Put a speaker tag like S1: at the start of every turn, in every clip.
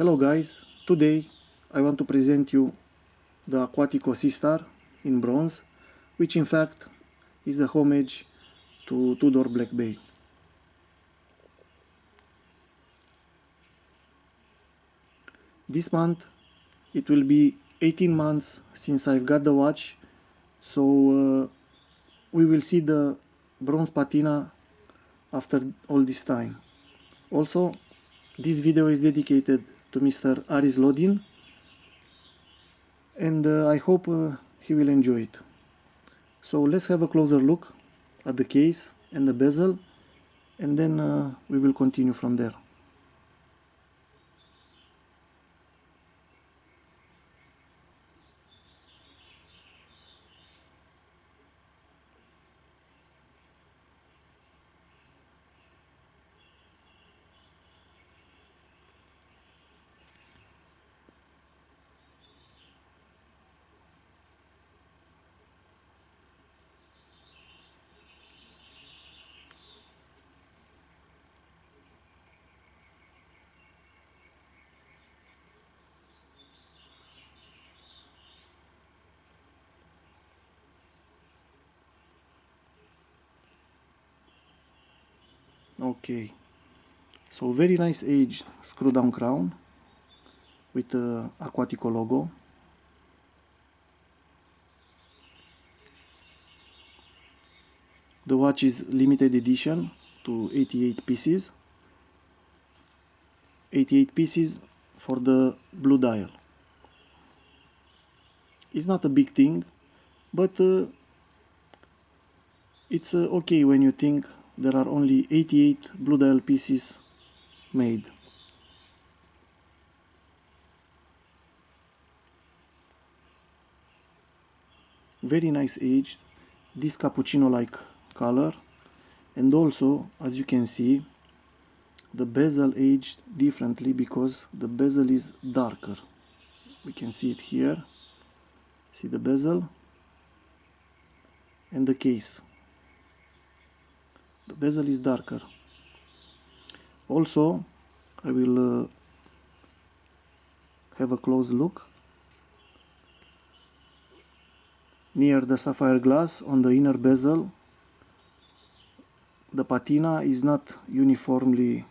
S1: Hello guys, today I want to present you the Aquatico SeaStar in bronze, which in fact is a homage to Tudor Black Bay. This month it will be 18 months since I've got the watch, so we will see the bronze patina after all this time. Also, this video is dedicated to Mr. Aris Lodin, and I hope he will enjoy it. So let's have a closer look at the case and the bezel, and then we will continue from there. Okay, so very nice aged screw down crown with the Aquatico logo. The watch is limited edition to 88 pieces. 88 pieces for the blue dial. It's not a big thing, but it's okay when you think there are only 88 blue dial pieces made. Very nice aged, this cappuccino like color, and also as you can see the bezel aged differently because the bezel is darker. We can see it here. See the bezel and the case. The bezel is darker. Also, I will have a close look near the sapphire glass on the inner bezel. The patina is not uniformly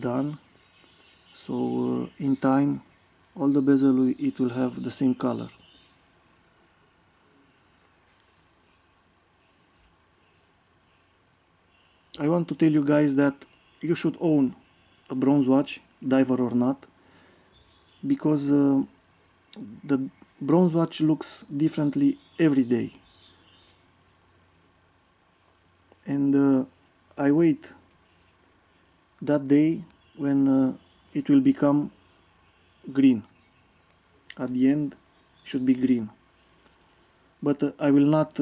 S1: done, so in time all the bezel it will have the same color. I want to tell you guys that you should own a bronze watch, diver or not, because the bronze watch looks differently every day, and I wait that day when it will become green. At the end should be green, but I will not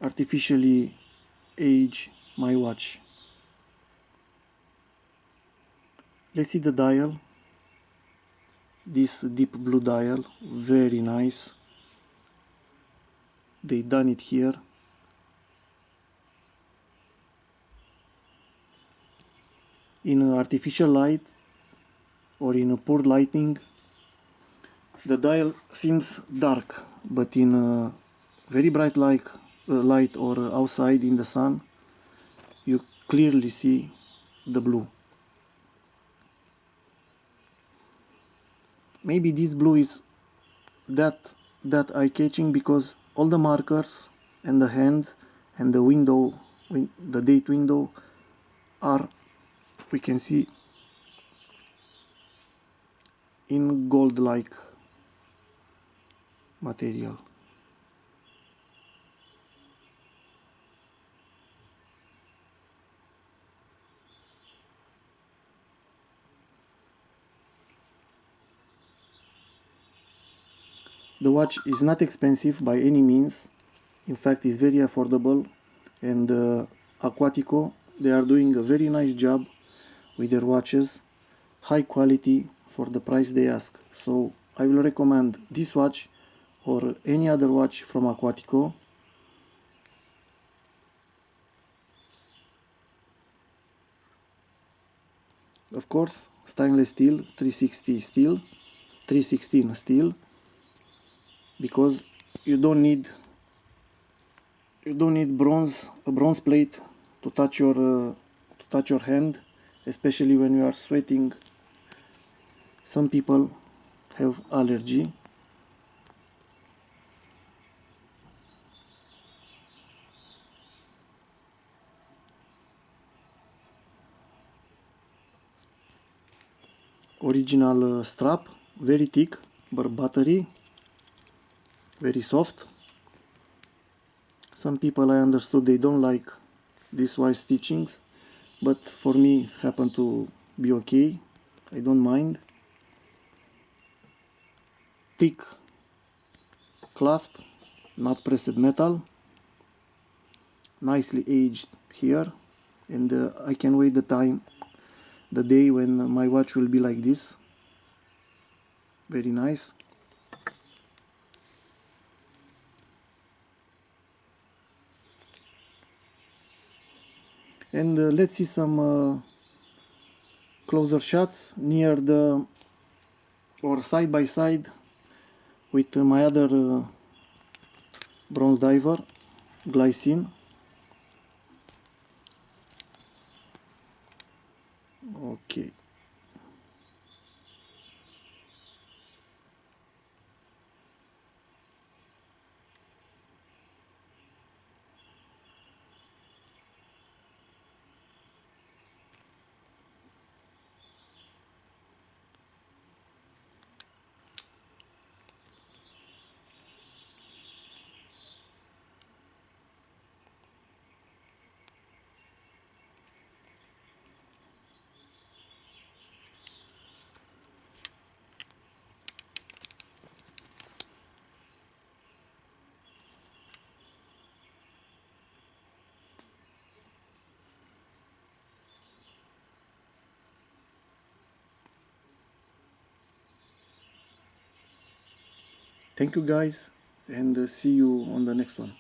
S1: artificially age my watch. Let's see the dial. This deep blue dial, very nice. They done it here. In artificial light or in a poor lighting, the dial seems dark, but in very bright light or outside in the sun, you clearly see the blue. Maybe this blue is that eye-catching because all the markers and the hands and the window, the date window, are, we can see, in gold-like material. The watch is not expensive by any means. In fact, it's very affordable, and Aquatico, they are doing a very nice job with their watches, high quality for the price they ask. So I will recommend this watch or any other watch from Aquatico. Of course, stainless steel, 360 steel, 316 steel, because you don't need a bronze plate to touch your hand, especially when you are sweating. Some people have allergy. Original strap, very thick, but battery, very soft. Some people, I understood, they don't like these white stitchings, but for me it happened to be okay. I don't mind. Thick clasp, not pressed metal, nicely aged here, and I can wait the day when my watch will be like this. Very nice. And let's see some closer shots near the, or side by side with my other bronze diver, glycine. Okay. Thank you guys, and see you on the next one.